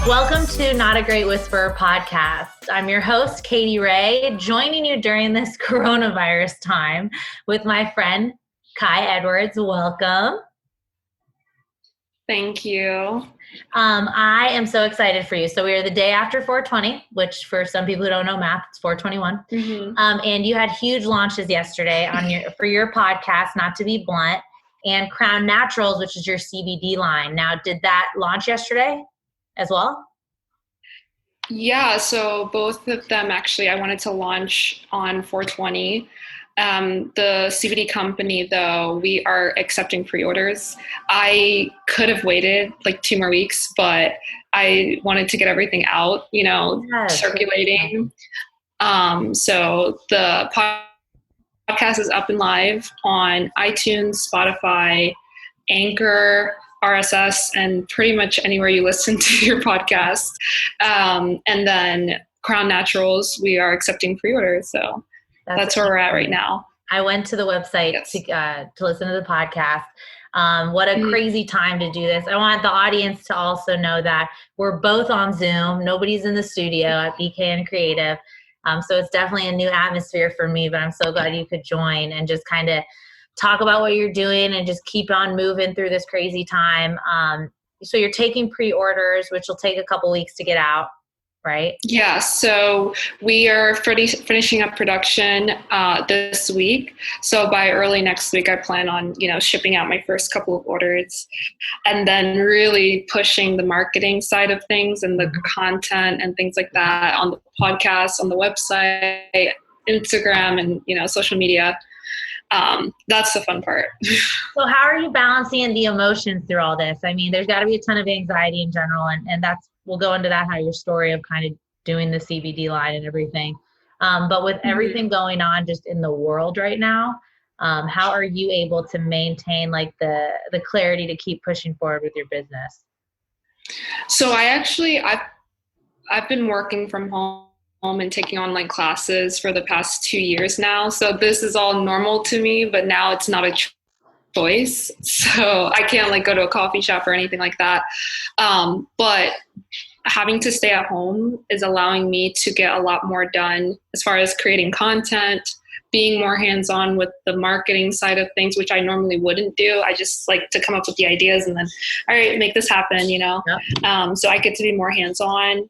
Welcome to Not a Great Whisperer podcast. I'm your host, Katie Ray, joining you during this coronavirus time with my friend, Kai Edwards. Welcome. Thank you. I am so excited for you. So we are the day after 420, which for some people who don't know math, it's 421. Mm-hmm. And you had huge launches yesterday for your podcast, Not to Be Blunt, and Krown Naturals, which is your CBD line. Now, did that launch yesterday as well? Yeah, so both of them actually I wanted to launch on 420. The CBD Company, though, we are accepting pre-orders. I could have waited like 2 more weeks, but I wanted to get everything out, circulating. So the podcast is up and live on iTunes, Spotify, Anchor, RSS, and pretty much anywhere you listen to your podcast. And then Krown Naturals, we are accepting pre-orders. So that's where we're at right now. I went to the website to listen to the podcast. What a crazy time to do this. I want the audience to also know that we're both on Zoom. Nobody's in the studio at BK and Creative. So it's definitely a new atmosphere for me, but I'm so glad you could join and just kind of talk about what you're doing and just keep on moving through this crazy time. So you're taking pre-orders, which will take a couple weeks to get out, right? Yeah, so we are finishing up production this week. So by early next week, I plan on, shipping out my first couple of orders and then really pushing the marketing side of things and the content and things like that on the podcast, on the website, Instagram, and, social media. That's the fun part. So how are you balancing the emotions through all this? I mean, there's got to be a ton of anxiety in general, and we'll go into that, how your story of kind of doing the CBD line and everything. But with everything going on just in the world right now, how are you able to maintain like the clarity to keep pushing forward with your business? So I've been working from home and taking online classes for the past 2 years now. So this is all normal to me, but now it's not a choice. So I can't go to a coffee shop or anything like that. But having to stay at home is allowing me to get a lot more done as far as creating content, being more hands-on with the marketing side of things, which I normally wouldn't do. I just like to come up with the ideas and then, all right, make this happen, Yep. So I get to be more hands-on.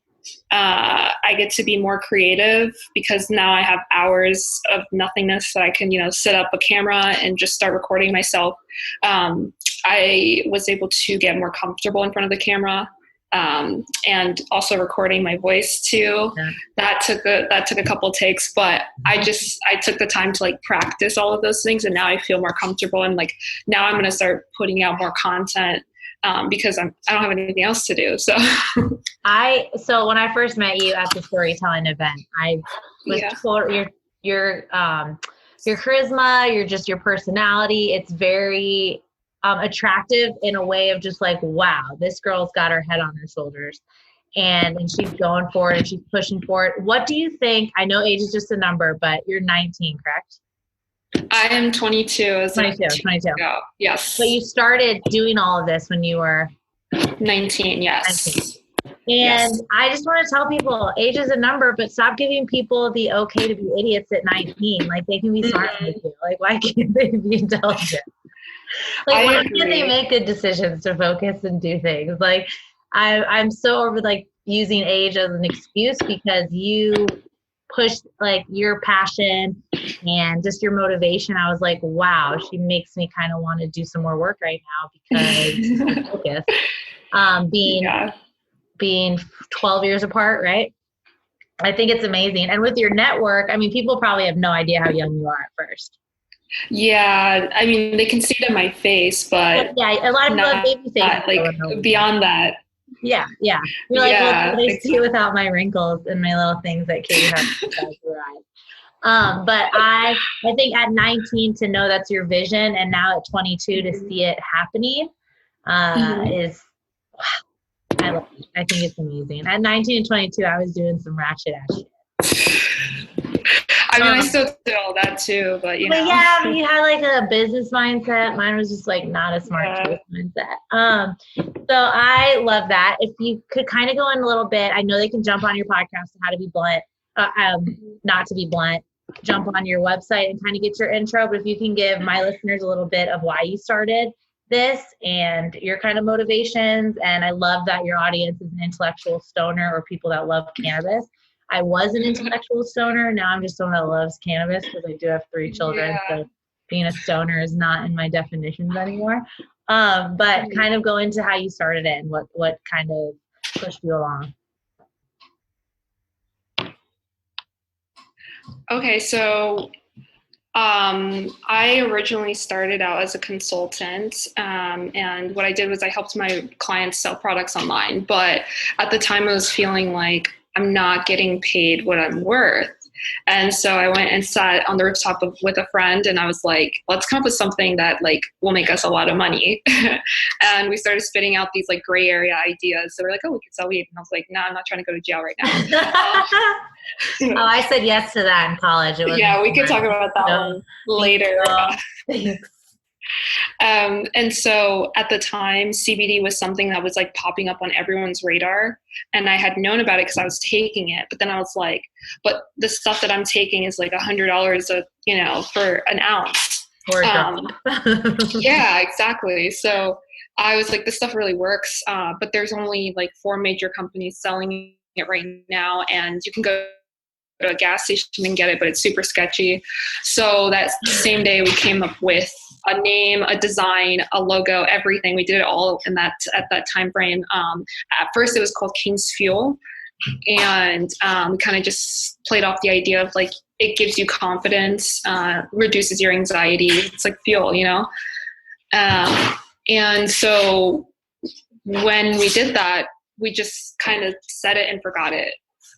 I get to be more creative because now I have hours of nothingness that I can, set up a camera and just start recording myself. I was able to get more comfortable in front of the camera, and also recording my voice too. Yeah. That took a couple takes, but I took the time to practice all of those things, and now I feel more comfortable. And now I'm going to start putting out more content. Because I don't have anything else to do. So so when I first met you at the storytelling event, I was told your charisma, your personality, it's very attractive in a way of just wow, this girl's got her head on her shoulders and she's going for it and she's pushing for it. What do you think? I know age is just a number, but you're 19, correct? I am 22. 22. Yes. But you started doing all of this when you were 19, yes. 19. And I just want to tell people, age is a number, but stop giving people the okay to be idiots at 19. They can be smart with you. Why can't they be intelligent? Why can't they make good decisions to focus and do things? I'm so over using age as an excuse because you push your passion and just your motivation. I was wow, she makes me kind of want to do some more work right now because focus. Being 12 years apart, right? I think it's amazing. And with your network, I mean, people probably have no idea how young you are at first. Yeah, I mean, they can see it in my face, but yeah, a lot of people have baby faces. Beyond that. Yeah. You're well, they see without my wrinkles and my little things that Katie has. But I think at 19 to know that's your vision, and now at 22 to see it happening is, wow, I think it's amazing. At 19 and 22, I was doing some ratchet ass shit. I mean, I still do all that too, but you know. Yeah, you had like a business mindset. Mine was just like not a smart choice mindset. So I love that. If you could kind of go in a little bit, I know they can jump on your podcast, How to Be Blunt, not to be blunt, jump on your website and kind of get your intro. But if you can give my listeners a little bit of why you started this and your kind of motivations. And I love that your audience is an intellectual stoner or people that love cannabis. I was an intellectual stoner. Now I'm just someone that loves cannabis because I do have 3 children. Yeah. So being a stoner is not in my definitions anymore. But kind of go into how you started it and what kind of pushed you along. Okay, so I originally started out as a consultant, and what I did was I helped my clients sell products online. But at the time, I was feeling like I'm not getting paid what I'm worth. And so I went and sat on the rooftop with a friend, and I was like, let's come up with something that like will make us a lot of money. And we started spitting out these like gray area ideas. So we're like, oh, we could sell weed. And I was like, no, I'm not trying to go to jail right now. I said yes to that in college. Yeah, we could talk about that one later. Thanks. And so at the time, CBD was something that was like popping up on everyone's radar. And I had known about it because I was taking it. But then I was like, but the stuff that I'm taking is like $100 for an ounce. Yeah, exactly. So I was like, this stuff really works. But there's only like 4 major companies selling it right now. And you can go to a gas station and get it, but it's super sketchy. So that same day we came up with a name, a design, a logo, everything. We did it all at that time frame. At first it was called King's Fuel. And we kind of just played off the idea of like, it gives you confidence, reduces your anxiety. It's like fuel, you know? And so when we did that, we just kind of said it and forgot it.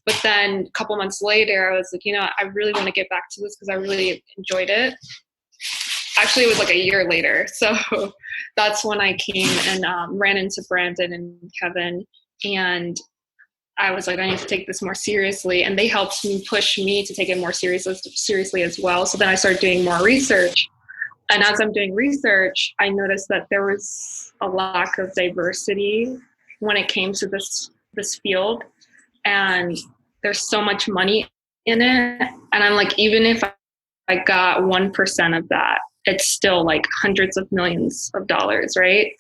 But then a couple months later, I was like, I really want to get back to this because I really enjoyed it. Actually, it was like a year later. So that's when I came and ran into Brandon and Kevin. And I was like, I need to take this more seriously. And they helped me push me to take it more seriously as well. So then I started doing more research. And as I'm doing research, I noticed that there was a lack of diversity when it came to this field. And there's so much money in it. And I'm like, even if I got 1% of that, it's still like hundreds of millions of dollars, right?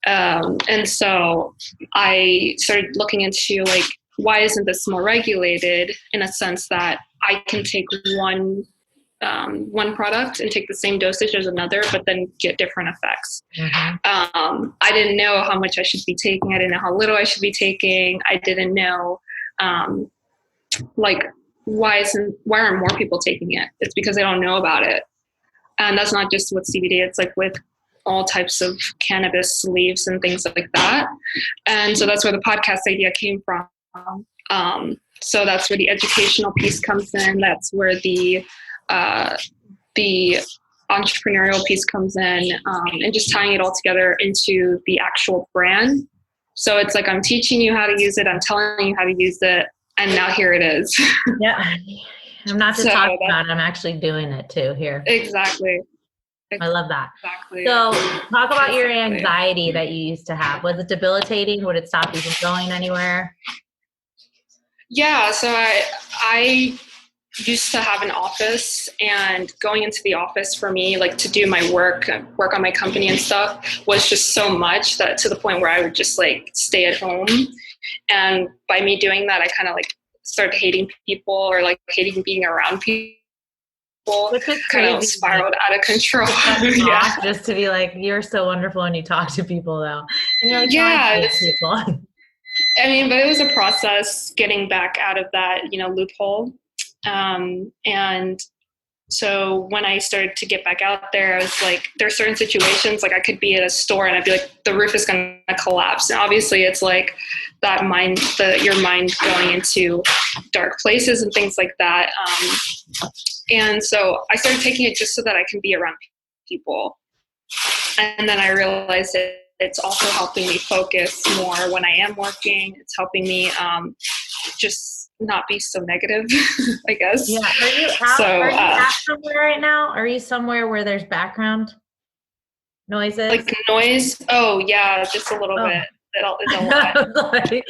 And so I started looking into like, why isn't this more regulated in a sense that I can take one product and take the same dosage as another, but then get different effects. Mm-hmm. I didn't know how much I should be taking. I didn't know how little I should be taking. I didn't know, why aren't more people taking it? It's because they don't know about it. And that's not just with CBD. It's like with all types of cannabis leaves and things like that. And so that's where the podcast idea came from. So that's where the educational piece comes in. That's where the entrepreneurial piece comes in, and just tying it all together into the actual brand. So it's like, I'm teaching you how to use it. I'm telling you how to use it. And now here it is. Yeah. I'm not just talking about it. I'm actually doing it too here. Exactly. I love that. Exactly. So talk about your anxiety that you used to have. Was it debilitating? Would it stop you from going anywhere? Yeah. So I used to have an office, and going into the office for me, like to do my work on my company and stuff, was just so much that to the point where I would just like stay at home. And by me doing that, I kind of like started hating people or like hating being around people. Which is kind of spiraled out of control. Yeah. Just to be like, you're so wonderful when you talk to people though. And you're like, yeah, people. I mean, but it was a process getting back out of that, loophole. And so when I started to get back out there, I was like, there are certain situations, like I could be at a store and I'd be like, the roof is going to collapse. And obviously it's like that your mind going into dark places and things like that. And so I started taking it just so that I can be around people. And then I realized that it's also helping me focus more when I am working. It's helping me just not be so negative, I guess. Yeah. Are you out? So, Are you out somewhere right now? Are you somewhere where there's background noises? like noise? Oh yeah, just a little bit. It's a lot.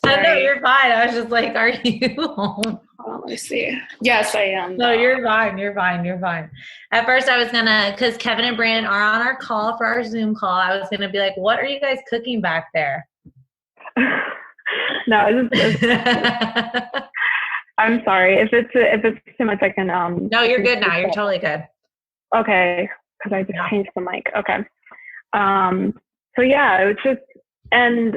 I know you're fine. I was just like, are you home? Let me see. Yes, I am. No, you're fine. You're fine. You're fine. At first I was because Kevin and Brandon are on our call for our Zoom call. I was gonna be like, what are you guys cooking back there? No, I'm sorry. If it's too much, I can. No, you're good now. You're totally good. Okay, because I just changed the mic. Okay. So yeah, it was just, and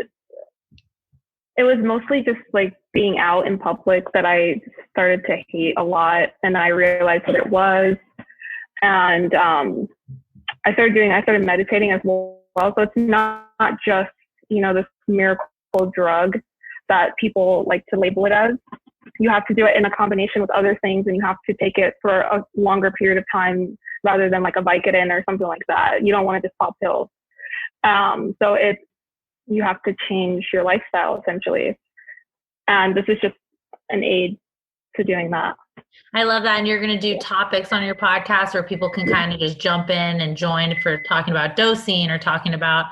it was mostly just like being out in public that I started to hate a lot, and I realized what it was, and I started meditating as well. So it's not just this miracle drug that people like to label it as. You have to do it in a combination with other things, and you have to take it for a longer period of time rather than like a Vicodin or something like that. You don't want to just pop pills. So you have to change your lifestyle essentially. And this is just an aid to doing that. I love that. And you're going to do topics on your podcast where people can kind of just jump in and join for talking about dosing or talking about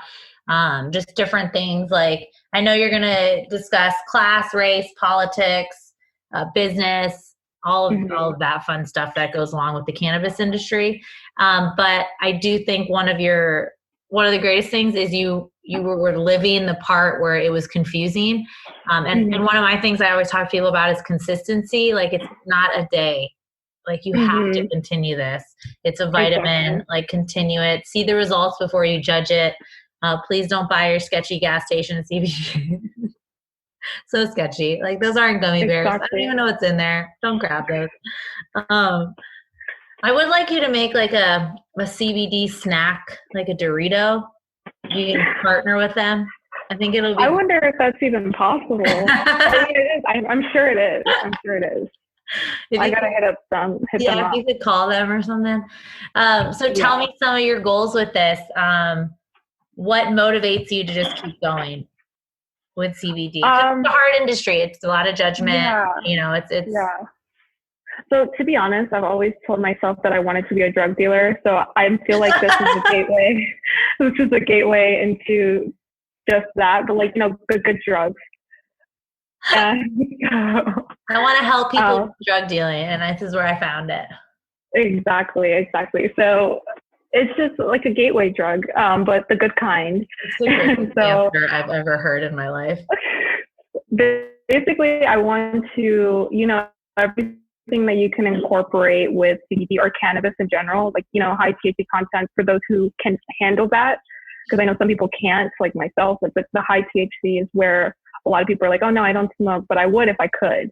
just different things. Like, I know you're going to discuss class, race, politics, business, all of that fun stuff that goes along with the cannabis industry. But I do think one of the greatest things is you were living the part where it was confusing. And one of my things I always talk to people about is consistency. Like, it's not a day. Like, you have to continue this. It's a vitamin. Like, continue it. See the results before you judge it. Please don't buy your sketchy gas station CBD. So sketchy. Like, those aren't gummy bears. I don't even know what's in there. Don't grab those. I would like you to make like a CBD snack, like a Dorito. You can partner with them. I think it'll be. I wonder if that's even possible. I mean, it is. I'm sure it is. I'm sure it is. I gotta hit them up. If you could call them or something. So tell me some of your goals with this. What motivates you to just keep going with CBD? It's a hard industry. It's a lot of judgment. Yeah. It's. Yeah. So to be honest, I've always told myself that I wanted to be a drug dealer. So I feel like this is a gateway. This is a gateway into just that, but like, good drugs. I want to help people with drug dealing, and this is where I found it. Exactly. So it's just like a gateway drug, but the good kind. It's the greatest answer I've ever heard in my life. Basically, I want to, everything that you can incorporate with CBD or cannabis in general, like, high THC content for those who can handle that. Because I know some people can't, like myself. It's like the high THC is where a lot of people are like, oh no, I don't smoke, but I would if I could.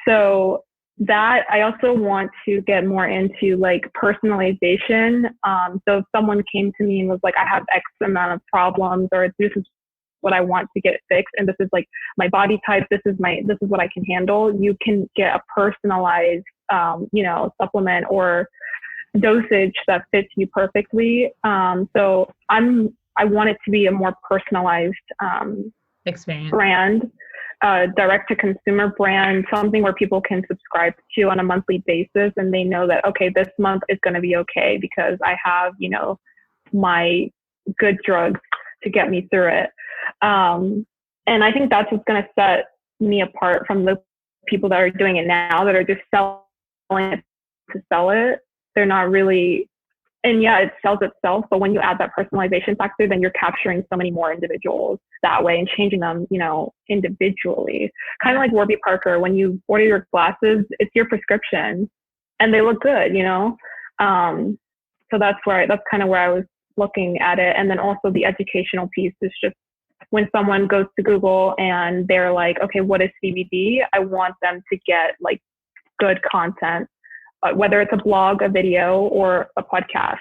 So that I also want to get more into like personalization. So if someone came to me and was like, I have X amount of problems, or this is what I want to get fixed, and this is like my body type, this is what I can handle, you can get a personalized supplement or dosage that fits you perfectly. So I want it to be a more personalized experience brand, direct to consumer brand, something where people can subscribe to on a monthly basis, and they know that, okay, this month is going to be okay because I have, my good drugs to get me through it. And I think that's what's going to set me apart from the people that are doing it now, that are just selling it to sell it. They're not really, and yeah, it sells itself, but when you add that personalization factor, then you're capturing so many more individuals that way and changing them, individually. Kind of like Warby Parker, when you order your glasses, it's your prescription and they look good, So that's kind of where I was looking at it. And then also the educational piece is just when someone goes to Google and they're like, okay, what is CBD? I want them to get like good content, whether it's a blog, a video, or a podcast.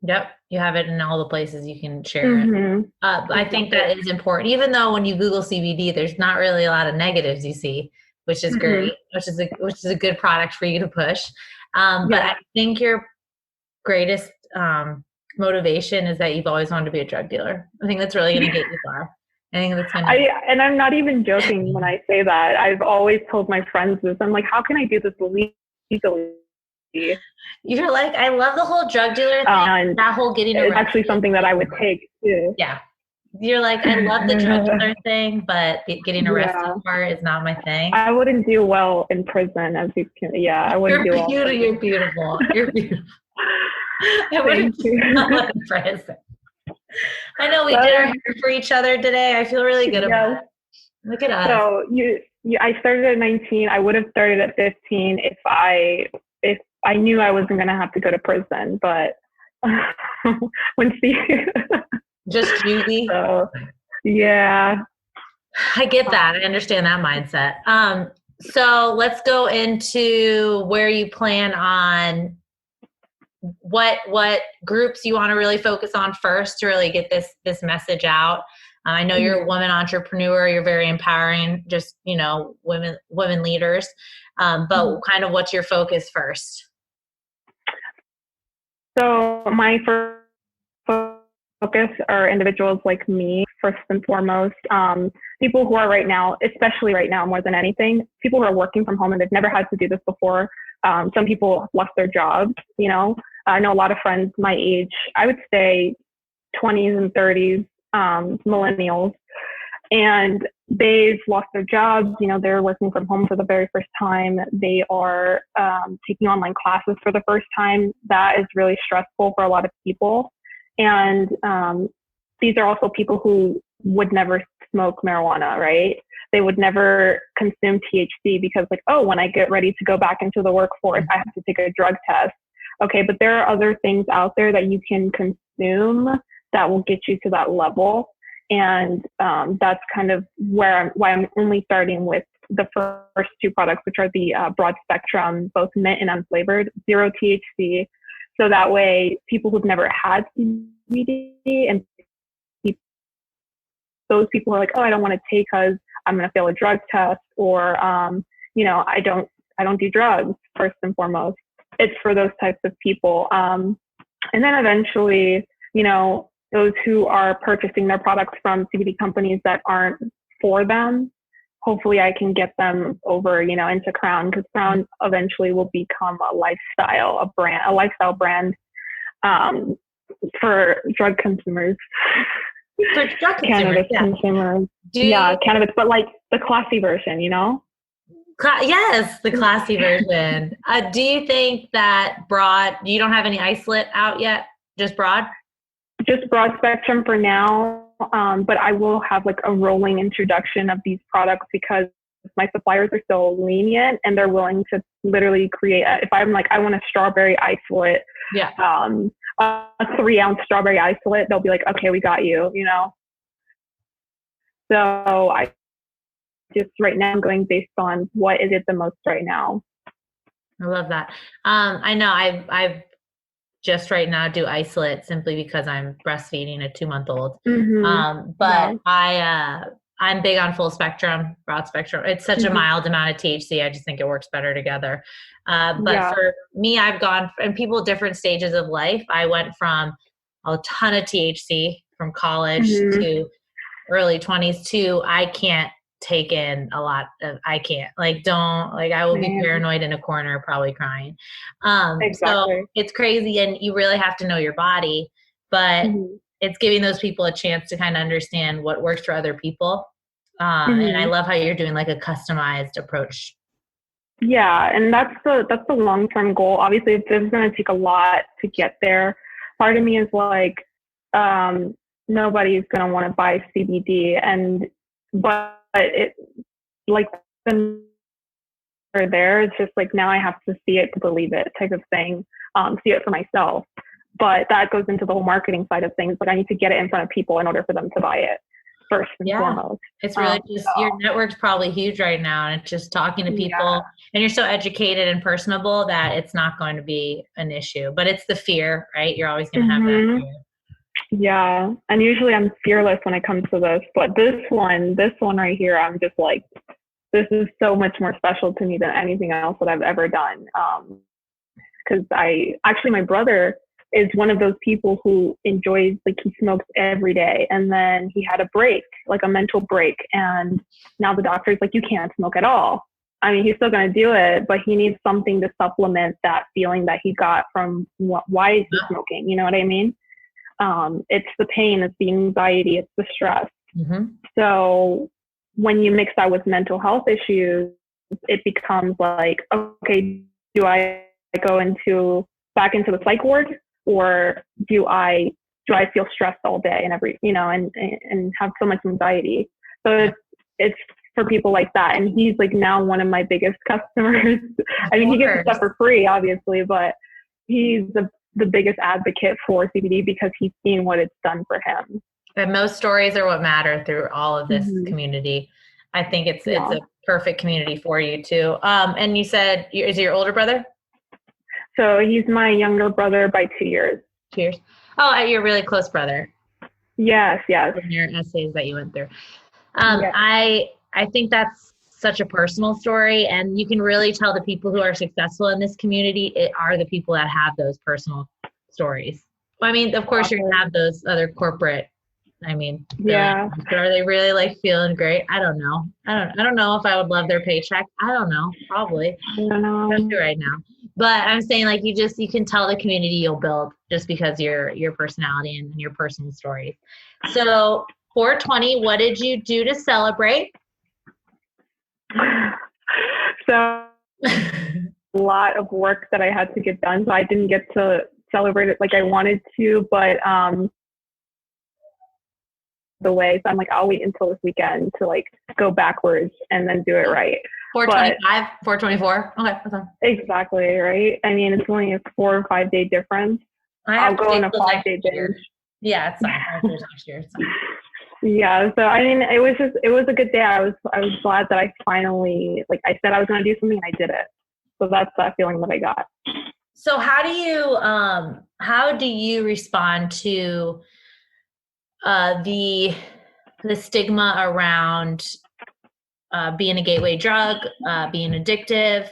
Yep. You have it in all the places you can share it. I think that is important, even though when you Google CBD, there's not really a lot of negatives you see, which is great, which is a good product for you to push. But I think your greatest motivation is that you've always wanted to be a drug dealer. I think that's really going to get you far. Anything that's gonna. And I'm not even joking when I say that. I've always told my friends this. I'm like, how can I do this legally? You're like, I love the whole drug dealer thing. That whole getting arrested. It's actually something that I would take too. Yeah. You're like, I love the drug dealer thing, but getting arrested part is not my thing. I wouldn't do well in prison, as you can. Yeah, I wouldn't do well. You're beautiful. You're beautiful. I wouldn't do well in prison. I know we did our hair for each other today. I feel really good about it. Look at us. So I started at 19. I would have started at 15 if I knew I wasn't going to have to go to prison. But when just juvie. So, yeah. I get that. I understand that mindset. So let's go into where you plan on what groups you want to really focus on first to really get this message out. I know you're a woman entrepreneur. You're very empowering, just, women leaders. But kind of what's your focus first? So my first focus are individuals like me, first and foremost. People who are right now, especially right now more than anything, people who are working from home and they've never had to do this before. Some people lost their jobs, I know a lot of friends my age, I would say 20s and 30s, millennials, and they've lost their jobs. They're working from home for the very first time. They are taking online classes for the first time. That is really stressful for a lot of people. And these are also people who would never smoke marijuana, right? They would never consume THC because when I get ready to go back into the workforce, I have to take a drug test. Okay, but there are other things out there that you can consume that will get you to that level. And that's kind of why I'm only starting with the first two products, which are the broad spectrum, both mint and unflavored, 0 THC. So that way people who've never had CBD and those people are like, I don't want to take because I'm going to fail a drug test, or, I don't do drugs, first and foremost. It's for those types of people. And then eventually, those who are purchasing their products from CBD companies that aren't for them, hopefully I can get them over, into Krown, because Krown eventually will become a lifestyle brand for drug consumers. For drug consumers, consumers. Cannabis, but the classy version, Yes, the classy version. Do you think that you don't have any isolate out yet? Just broad? Just broad spectrum for now. But I will have a rolling introduction of these products because my suppliers are so lenient and they're willing to literally create if I'm I want a strawberry isolate, a 3-ounce strawberry isolate, they'll be like, okay, we got you, So I just right now I'm going based on what is it the most right now. I love that. I know I've just right now do isolate simply because I'm breastfeeding a 2-month-old. But I'm big on full spectrum, broad spectrum. It's such a mild amount of THC. I just think it works better together. But for me, I've gone, and people different stages of life. I went from a ton of THC from college to early 20s to I can't take in a lot of, I will be paranoid in a corner, probably crying. Exactly. So it's crazy, and you really have to know your body, but it's giving those people a chance to kind of understand what works for other people. And I love how you're doing a customized approach. Yeah. And that's the long-term goal. Obviously it's going to take a lot to get there. Part of me is nobody's going to want to buy CBD, but it there, it's just now I have to see it to believe it type of thing, see it for myself. But that goes into the whole marketing side of things. I need to get it in front of people in order for them to buy it first and foremost. It's really just your network's probably huge right now, and it's just talking to people, and you're so educated and personable that it's not going to be an issue. But it's the fear, right? You're always going to have that fear. Yeah, and usually I'm fearless when it comes to this, but this one right here, I'm just this is so much more special to me than anything else that I've ever done. Because my brother is one of those people who enjoys, like, he smokes every day, and then he had a break, like a mental break, and now the doctor's like, you can't smoke at all. I mean, he's still going to do it, but he needs something to supplement that feeling that he got from why is he smoking? You know what I mean? It's the pain, it's the anxiety, it's the stress. Mm-hmm. So when you mix that with mental health issues, it becomes like, okay, do I go back into the psych ward, or do I feel stressed all day and and have so much anxiety? So it's for people like that. And he's like now one of my biggest customers. I mean, he gets the stuff for free, obviously, but he's the biggest advocate for CBD because he's seen what it's done for him. And most stories are what matter through all of this community. I think it's a perfect community for you too. And you said, is he your older brother? So he's my younger brother by 2 years. 2 years. Oh, you're a really close brother. Yes. From your essays that you went through. I think that's such a personal story, and you can really tell the people who are successful in this community are the people that have those personal stories. I mean, of course, you're going to have those other corporate. I mean, but are they really like feeling great? I don't know. I don't know if I would love their paycheck. I don't know. Probably. I don't know. Especially right now. But I'm saying, like, you can tell the community you'll build just because your personality and your personal stories. So 420, what did you do to celebrate? So a lot of work that I had to get done, so I didn't get to celebrate it like I wanted to, but the way, so I'm like, I'll wait until this weekend to like go backwards and then do it right. 425, 424. Okay, that's fine. Exactly, right? I mean, it's only a 4 or 5 day difference. I'll go on a 5 day binge. Yeah, it's fine. Next year, it's fine. Yeah, so I mean, it was a good day. I was glad that I finally, like I said I was going to do something and I did it. So that's that feeling that I got. So how do you respond to the stigma around being a gateway drug, being addictive?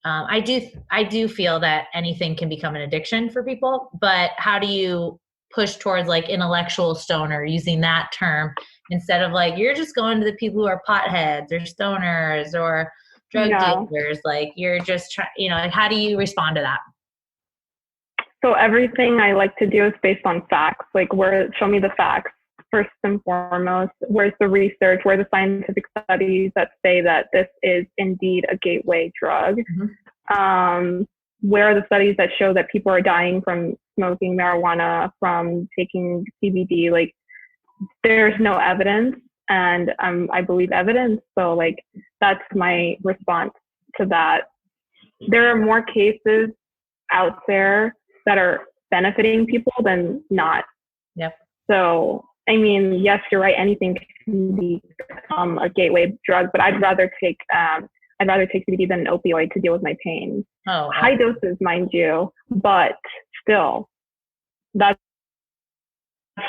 I do feel that anything can become an addiction for people, but how do you push towards like intellectual stoner, using that term instead of like, you're just going to the people who are potheads or stoners or drug dealers, like you're just trying, like, how do you respond to that? So everything I like to do is based on facts. Like, show me the facts first and foremost. Where's the research? Where are the scientific studies that say that this is indeed a gateway drug? Mm-hmm. Where are the studies that show that people are dying from smoking marijuana, from taking CBD? Like, there's no evidence, and I believe evidence. So, like, that's my response to that. There are more cases out there that are benefiting people than not. Yep. So, I mean, yes, you're right. Anything can become a gateway drug, but I'd rather take CBD than an opioid to deal with my pain. High doses, mind you, but still, that's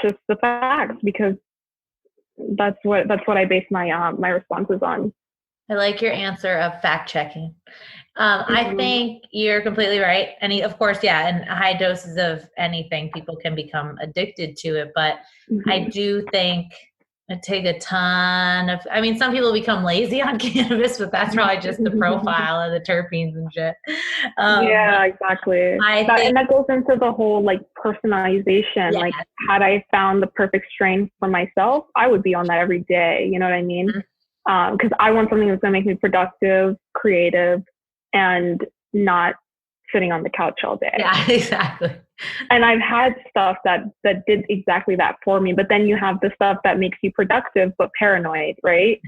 just the fact, because that's what I base my my responses on. I like your answer of fact checking. I think you're completely right. And of course, yeah, and high doses of anything, people can become addicted to it. But I do think it take a ton of, I mean, some people become lazy on cannabis, but that's probably just the profile of the terpenes and shit. Yeah, exactly. And that goes into the whole like personalization. Yeah. Like, had I found the perfect strain for myself, I would be on that every day. You know what I mean? Because I want something that's going to make me productive, creative, and not sitting on the couch all day. Yeah, exactly. And I've had stuff that did exactly that for me, but then you have the stuff that makes you productive but paranoid, right?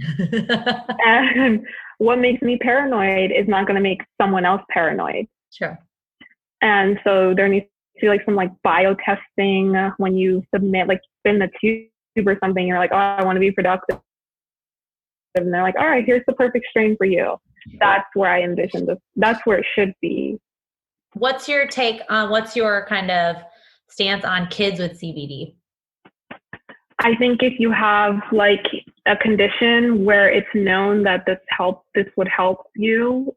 And what makes me paranoid is not going to make someone else paranoid. Sure. And so there needs to be like some like bio testing when you submit, like spin the tube or something. You're like, oh, I want to be productive. And they're like, all right, here's the perfect strain for you. That's where I envision this. That's where it should be. What's your take on, what's your kind of stance on kids with CBD? I think if you have like a condition where it's known that this would help you,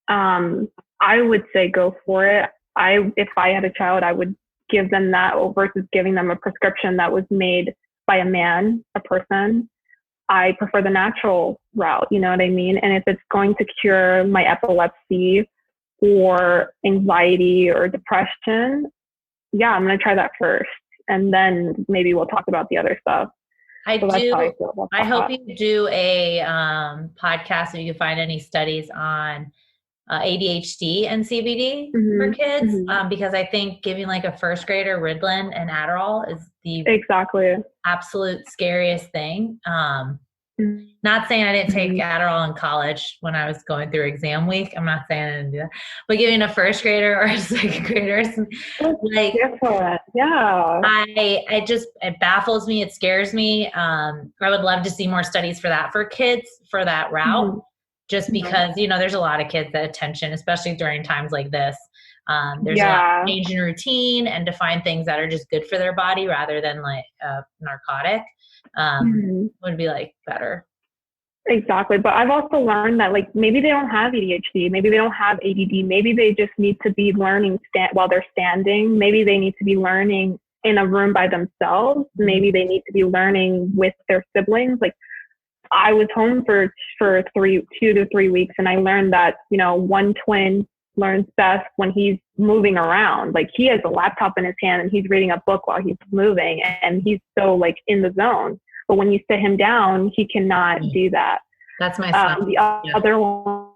I would say go for it. if I had a child, I would give them that versus giving them a prescription that was made by a person. I prefer the natural route, you know what I mean? And if it's going to cure my epilepsy or anxiety or depression, yeah, I'm going to try that first. And then maybe we'll talk about the other stuff. I hope you do a podcast if you can find any studies on ADHD and CBD for kids, because I think giving like a first grader Ritalin and Adderall is the absolute scariest thing. Not saying I didn't take Adderall in college when I was going through exam week. I'm not saying I didn't do that, but giving a first grader or a second grader, like, it baffles me. It scares me. I would love to see more studies for that for kids for that route. Just because, there's a lot of kids that attention, especially during times like this. There's a lot of change in routine, and to find things that are just good for their body rather than like a narcotic would be like better. Exactly. But I've also learned that like maybe they don't have ADHD, maybe they don't have ADD, maybe they just need to be learning while they're standing. Maybe they need to be learning in a room by themselves. Maybe they need to be learning with their siblings. Like, I was home for 2 to 3 weeks, and I learned that, one twin learns best when he's moving around. Like, he has a laptop in his hand and he's reading a book while he's moving, and he's so like in the zone. But when you sit him down, he cannot do that. That's my son. The other one,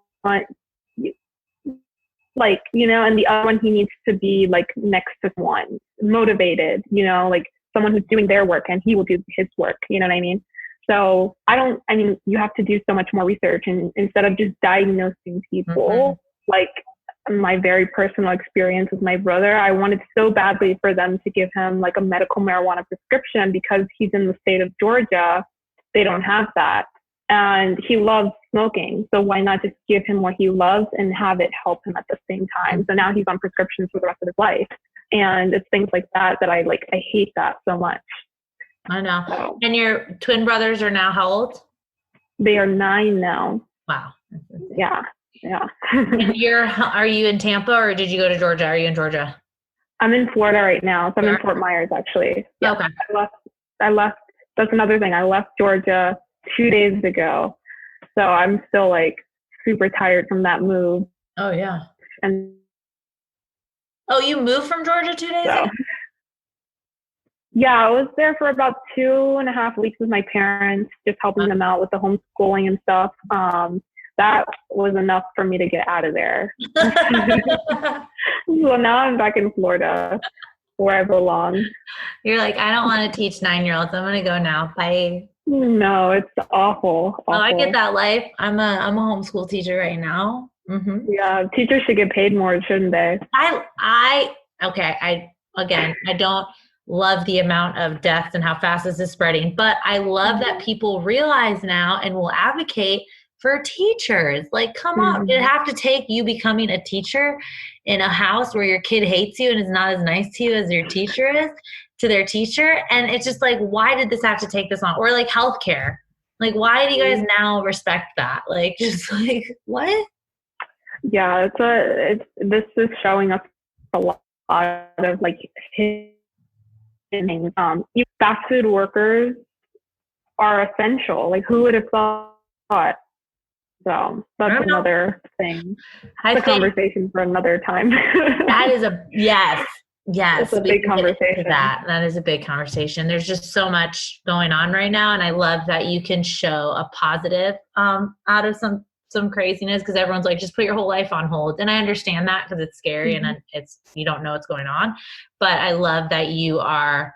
like, and the other one, he needs to be like next to someone, motivated, like someone who's doing their work, and he will do his work. You know what I mean? So you have to do so much more research, and instead of just diagnosing people, like my very personal experience with my brother, I wanted so badly for them to give him like a medical marijuana prescription because he's in the state of Georgia. They don't have that. And he loves smoking. So why not just give him what he loves and have it help him at the same time? So now he's on prescriptions for the rest of his life. And it's things like that I hate that so much. I know. So, and your twin brothers are now how old? They are 9 now. Wow. Yeah. And are you in Tampa, or did you go to Georgia? Are you in Georgia? I'm in Florida right now. So I'm in Fort Myers, actually. Yeah. Okay. I left. That's another thing. I left Georgia 2 days ago. So I'm still like super tired from that move. Oh yeah. And you moved from Georgia 2 days ago? Yeah, I was there for about 2.5 weeks with my parents, just helping them out with the homeschooling and stuff. That was enough for me to get out of there. So now I'm back in Florida, where I belong. You're like, I don't want to teach 9-year-olds. I'm going to go now. Bye. No, it's awful. Oh, I get that life. I'm a homeschool teacher right now. Yeah, teachers should get paid more, shouldn't they? I don't love the amount of deaths and how fast this is spreading, but I love that people realize now and will advocate for teachers. Like, come on, it'd have to take you becoming a teacher in a house where your kid hates you and is not as nice to you as your teacher is to their teacher. And it's just like, why did this have to take this long? Or like healthcare. Like, why do you guys now respect that? Like, just like, what? Yeah, this is showing us a lot of like things. Fast food workers are essential. Like, who would have thought? So that's another thing. It's a conversation for another time. That is yes. It's a big conversation. That is a big conversation. There's just so much going on right now, and I love that you can show a positive out of some craziness, because everyone's like, just put your whole life on hold, and I understand that because it's scary and you don't know what's going on. But I love that you're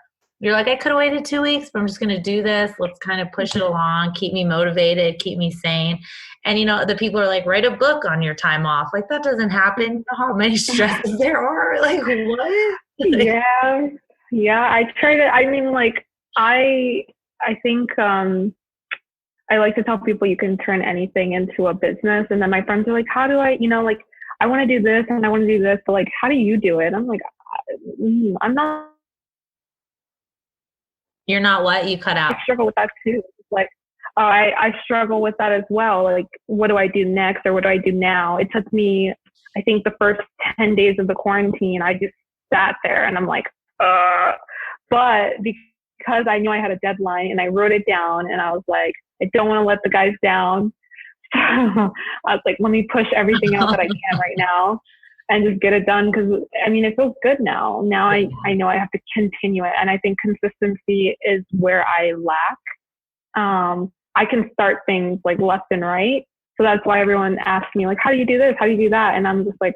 like, I could have waited 2 weeks, but I'm just going to do this. Let's kind of push it along, keep me motivated, keep me sane. And, the people are like, write a book on your time off. Like, that doesn't happen. You know how many stresses there are? Like, what? Yeah. I try to, I think I like to tell people you can turn anything into a business. And then my friends are like, how do I, I want to do this and I want to do this. But like, how do you do it? I'm like, I'm not. You're not what? You cut out. I struggle with that too. Like, I struggle with that as well. Like, what do I do next, or what do I do now? It took me I think the first 10 days of the quarantine, I just sat there and I'm like, but because I knew I had a deadline and I wrote it down and I was like, I don't want to let the guys down. So I was like, let me push everything out that I can right now and just get it done. Because I mean, it feels good now. Now I know I have to continue it. And I think consistency is where I lack. I can start things like left and right. So that's why everyone asks me like, how do you do this? How do you do that? And I'm just like,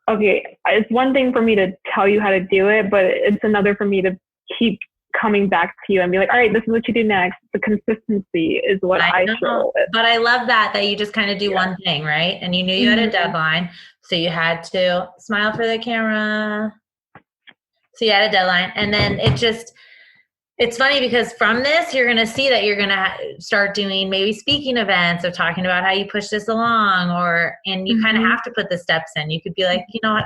okay, it's one thing for me to tell you how to do it, but it's another for me to keep coming back to you and be like, all right, this is what you do next. The consistency is what I struggle with. But I love that you just kind of do one thing, right? And you knew you had a deadline, so you had to smile for the camera. So you had a deadline, and then it's funny because from this, you're going to see that you're going to start doing maybe speaking events of talking about how you push this along, and you kind of have to put the steps in. You could be like, you know what,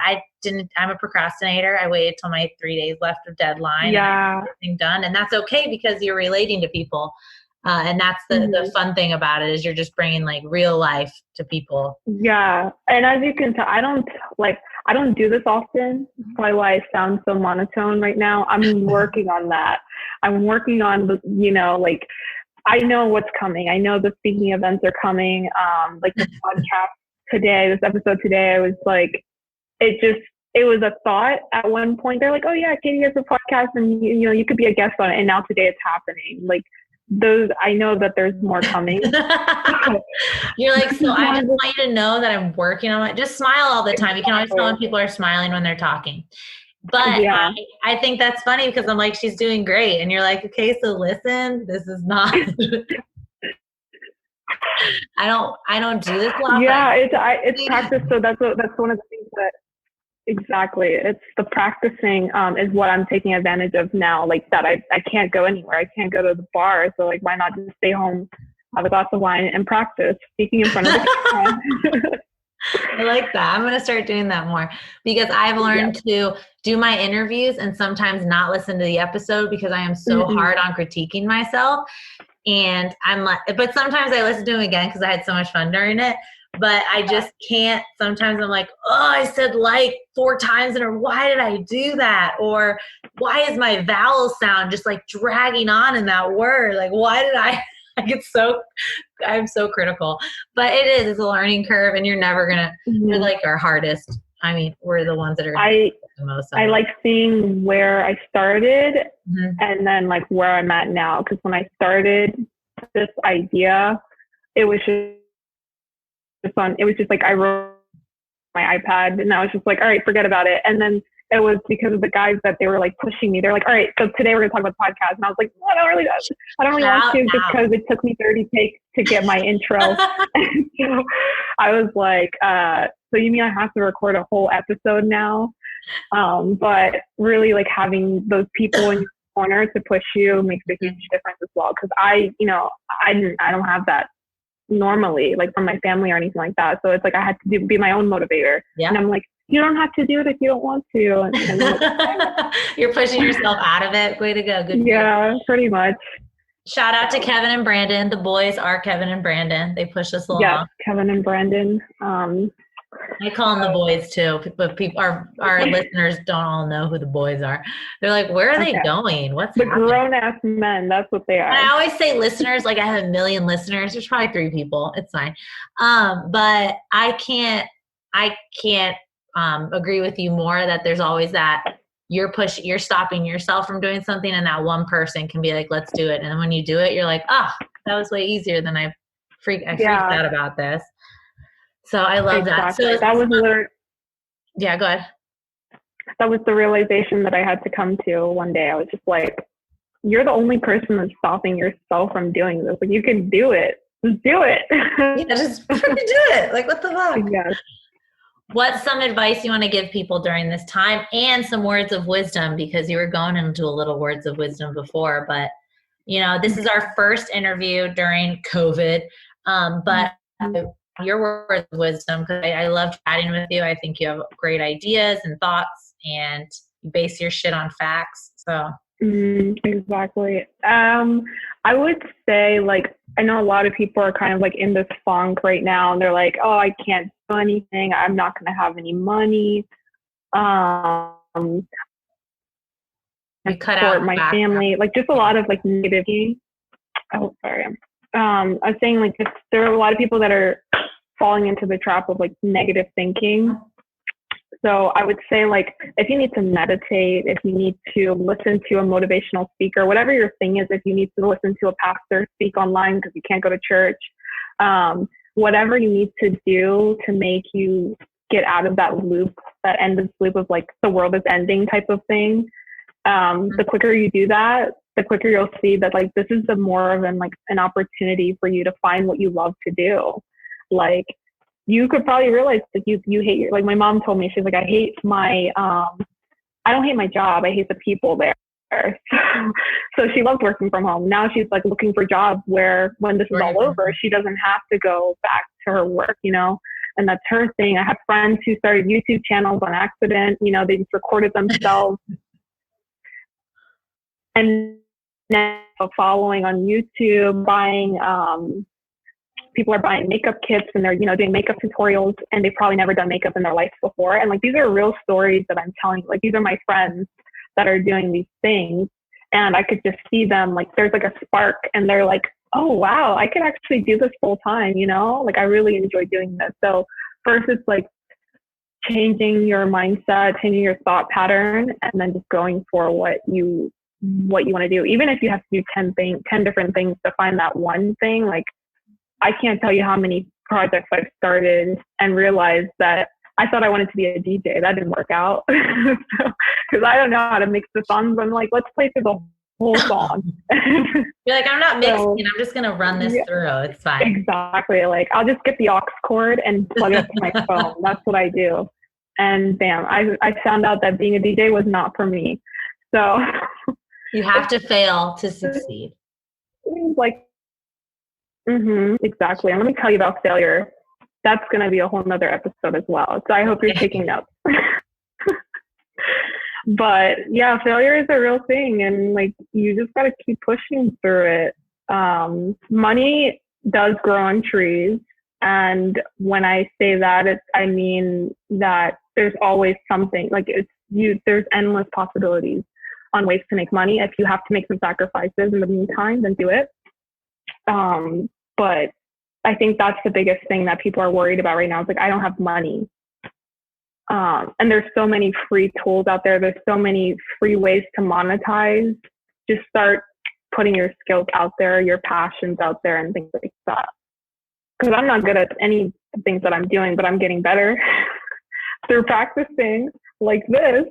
I'm a procrastinator. I waited till my 3 days left of deadline. Yeah. And everything done. And that's okay because you're relating to people. And that's the fun thing about it is you're just bringing like real life to people. Yeah. And as you can tell, I don't do this often. That's probably why I sound so monotone right now. I'm working on that. I'm working on the, I know what's coming. I know the speaking events are coming. Like the podcast today, this episode today, I was like, it was a thought at one point. They're like, oh yeah, Katy has a podcast and you could be a guest on it. And now today it's happening. Like those, I know that there's more coming. You're like, so I just want you to know that I'm working on it. Just smile all the time. You can always tell when people are smiling when they're talking. But yeah. I think that's funny because I'm like, she's doing great. And you're like, okay, so listen, this is not, I don't do this a lot. Yeah, it's practice. So that's one of the things that, exactly. It's the practicing is what I'm taking advantage of now. Like that I can't go anywhere. I can't go to the bar. So like, why not just stay home, have a glass of wine and practice speaking in front of the camera. I like that. I'm going to start doing that more because I've learned to do my interviews and sometimes not listen to the episode because I am so hard on critiquing myself. And I'm like, but sometimes I listen to them again because I had so much fun during it. But I just can't. Sometimes I'm like, oh, I said like 4 times, or why did I do that? Or why is my vowel sound just like dragging on in that word? Like, why did I I'm so critical. But it's a learning curve, and you're never gonna. You're like our hardest. I mean, we're the ones that are the most. I like seeing where I started and then like where I'm at now. Because when I started this idea, it was just like I wrote my iPad and I was just like, all right, forget about it. And then it was because of the guys that they were like pushing me. They're like, all right, so today we're gonna talk about the podcast. And I was like, no, I don't really want to because it took me 30 takes to get my intro. And so I was like, so you mean I have to record a whole episode now? But really like having those people in your corner to push you makes a huge difference as well. Cause I don't have that normally, like from my family or anything like that. So it's like I had to be my own motivator. Yeah. And I'm like, you don't have to do it if you don't want to. And like, you're pushing yourself out of it. Way to go. Good. Yeah, pretty much. Shout out to Kevin and Brandon. The boys are Kevin and Brandon. They push us along. Yes, Kevin and Brandon. I call them the boys too, but people, our listeners don't all know who the boys are. They're like, where are they going? What's the grown-ass men? That's what they are. And I always say listeners, like I have 1 million listeners. There's probably 3 people. It's fine. But I can't agree with you more that there's always that you're stopping yourself from doing something, and that one person can be like, let's do it. And when you do it, you're like, oh, that was way easier than I freaked out about this. So I love that. So that was yeah, go ahead. That was the realization that I had to come to one day. I was just like, you're the only person that's stopping yourself from doing this. Like, you can do it. Just do it. Yeah, just do it. Like, what the fuck? Yes. What's some advice you want to give people during this time, and some words of wisdom, because you were going into a little words of wisdom before, but this is our first interview during COVID. But your words of wisdom, because I love chatting with you. I think you have great ideas and thoughts, and you base your shit on facts. So exactly. I would say, like, I know a lot of people are kind of like in this funk right now, and they're like, oh, I can't anything. I'm not going to have any money. You cut support out my family, like just a lot of like negative. Oh, sorry. I was saying like there are a lot of people that are falling into the trap of like negative thinking. So I would say like if you need to meditate, if you need to listen to a motivational speaker, whatever your thing is, if you need to listen to a pastor speak online because you can't go to church, whatever you need to do to make you get out of that loop, that endless loop of like the world is ending type of thing. The quicker you do that, the quicker you'll see that like this is a more of an opportunity for you to find what you love to do. Like you could probably realize that you hate your, like my mom told me, she's like, I hate my I don't hate my job, I hate the people there. So she loves working from home. Now she's like looking for jobs where when this is all over, she doesn't have to go back to her work, you know. And that's her thing. I have friends who started YouTube channels on accident, you know, they just recorded themselves. And now following on YouTube, buying, people are buying makeup kits and they're, you know, doing makeup tutorials and they've probably never done makeup in their life before. And like, these are real stories that I'm telling you. Like, these are my friends that are doing these things. And I could just see them, like, there's like a spark and they're like, oh, wow, I could actually do this full time, you know, like I really enjoy doing this. So first it's like changing your mindset, changing your thought pattern, and then just going for what you want to do. Even if you have to do 10 different things to find that one thing, like I can't tell you how many projects I've started and realized that I thought I wanted to be a DJ. That didn't work out because I don't know how to mix the songs. I'm like, let's play through the whole song. You're like, I'm not mixing. I'm just going to run this through. It's fine. Exactly. Like I'll just get the aux cord and plug it up to my phone. That's what I do. And bam, I found out that being a DJ was not for me. So you have to fail to succeed. Like, exactly. And let me tell you about failure. That's going to be a whole nother episode as well. So I hope you're taking notes. But yeah, failure is a real thing. And like, you just got to keep pushing through it. Money does grow on trees. And when I say that, I mean that there's always something, like there's endless possibilities on ways to make money. If you have to make some sacrifices in the meantime, then do it. But I think that's the biggest thing that people are worried about right now. It's like, I don't have money. And there's so many free tools out there. There's so many free ways to monetize. Just start putting your skills out there, your passions out there and things like that. Because I'm not good at any things that I'm doing, but I'm getting better through practicing like this.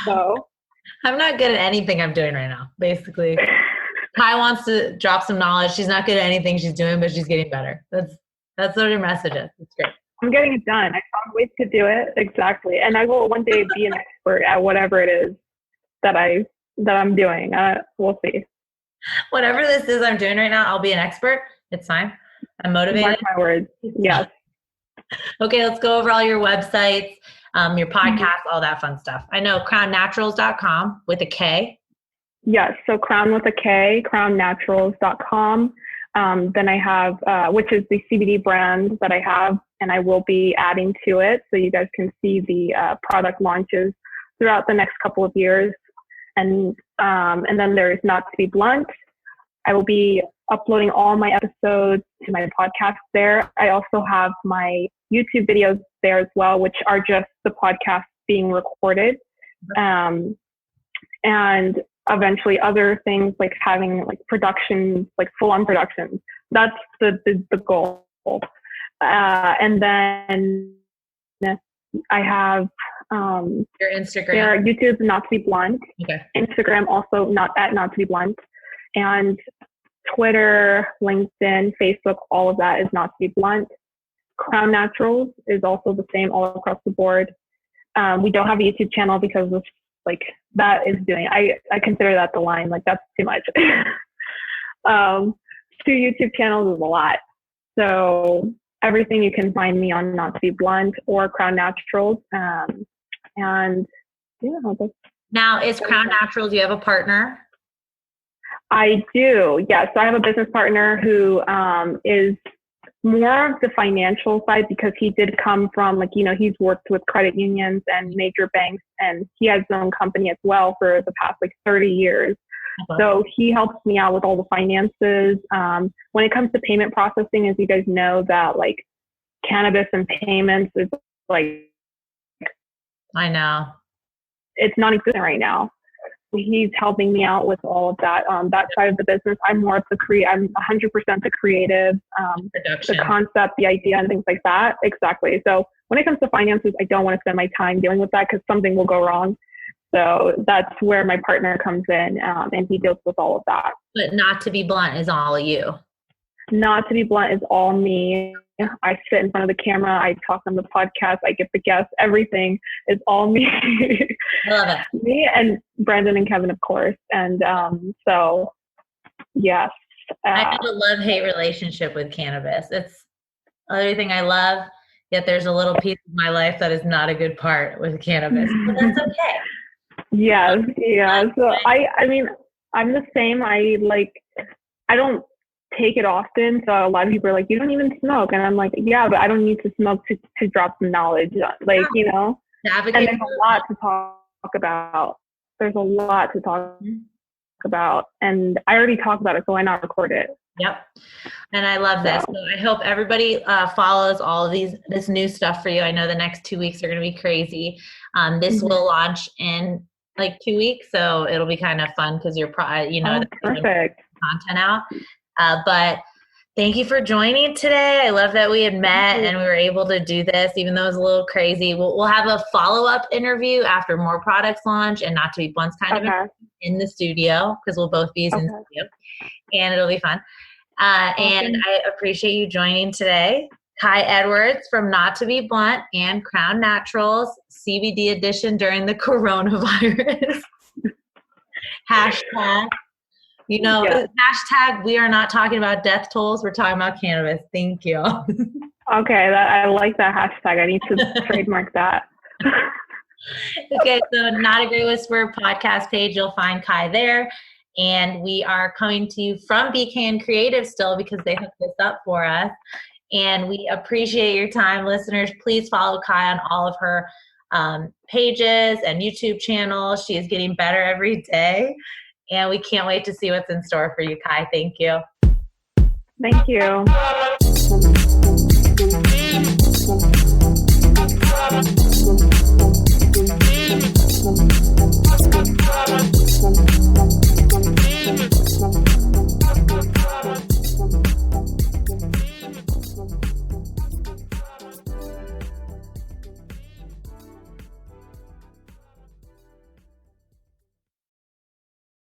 So I'm not good at anything I'm doing right now, basically. Kai wants to drop some knowledge. She's not good at anything she's doing, but she's getting better. That's what your message is. It's great. I'm getting it done. I found ways to do it. Exactly. And I will one day be an expert at whatever it is that I'm doing. We'll see. Whatever this is I'm doing right now, I'll be an expert. It's fine. I'm motivated. Mark my words. Yes. Okay, let's go over all your websites, your podcast, all that fun stuff. I know krownnaturals.com with a K. Yes. So Krown with a K, krownnaturals.com. Then I have, which is the CBD brand that I have, and I will be adding to it. So you guys can see the product launches throughout the next couple of years. And then there's Not to Be Blunt. I will be uploading all my episodes to my podcast there. I also have my YouTube videos there as well, which are just the podcast being recorded. And eventually other things like having like productions, like full-on productions. That's the goal. And then I have your Instagram. There, YouTube, Not to Be Blunt. Okay. Instagram also Not to Be Blunt. And Twitter, LinkedIn, Facebook, all of that is Not to Be Blunt. Krown Naturals is also the same all across the board. We don't have a YouTube channel because of like that is doing, I consider that the line, like that's too much. 2 YouTube channels is a lot. So everything you can find me on Not to Be Blunt or Krown Naturals. And yeah. Now is Krown Naturals, you have a partner? I do. Yeah. So I have a business partner who is more of the financial side, because he did come from, like, you know, he's worked with credit unions and major banks, and he has his own company as well for the past like 30 years. So he helps me out with all the finances. When it comes to payment processing, as you guys know, that like cannabis and payments is like, I know, it's non-existent right now. He's helping me out with all of that, that side of the business. I'm more of the I'm 100% the creative, the concept, the idea, and things like that. Exactly. So when it comes to finances, I don't want to spend my time dealing with that because something will go wrong. So that's where my partner comes in, and he deals with all of that. But Not to Be Blunt is all you. Not to Be Blunt is all me. I sit in front of the camera. I talk on the podcast. I get the guests. Everything is all me. I love it. Me and Brandon and Kevin, of course. And so, yes. I have a love-hate relationship with cannabis. It's everything I love, yet there's a little piece of my life that is not a good part with cannabis. But that's okay. Yes, yeah. So I mean, I'm the same. I don't take it often. So a lot of people are like, you don't even smoke. And I'm like, yeah, but I don't need to smoke to drop some knowledge. Like, you know, and there's a lot to talk about. There's a lot to talk about. And I already talked about it, so why not record it? Yep. And I love this. So I hope everybody follows all of this new stuff for you. I know the next 2 weeks are going to be crazy. This will launch in like 2 weeks. So it'll be kind of fun because you're probably, perfect content out. But thank you for joining today. I love that we had met and we were able to do this, even though it was a little crazy. We'll have a follow-up interview after more products launch, and Not to Be Blunt's kind of in the studio, because we'll both be in the studio, and it'll be fun. And I appreciate you joining today. Kai Edwards from Not to Be Blunt and Krown Naturals, CBD edition during the coronavirus. Hashtag. Hashtag, we are not talking about death tolls. We're talking about cannabis. Thank you. Okay. I like that hashtag. I need to trademark that. Okay. So Not a Great Whisper podcast page. You'll find Kai there. And we are coming to you from BKN Creative still, because they hooked this up for us. And we appreciate your time, listeners. Please follow Kai on all of her pages and YouTube channel. She is getting better every day. And we can't wait to see what's in store for you, Kai. Thank you. Thank you.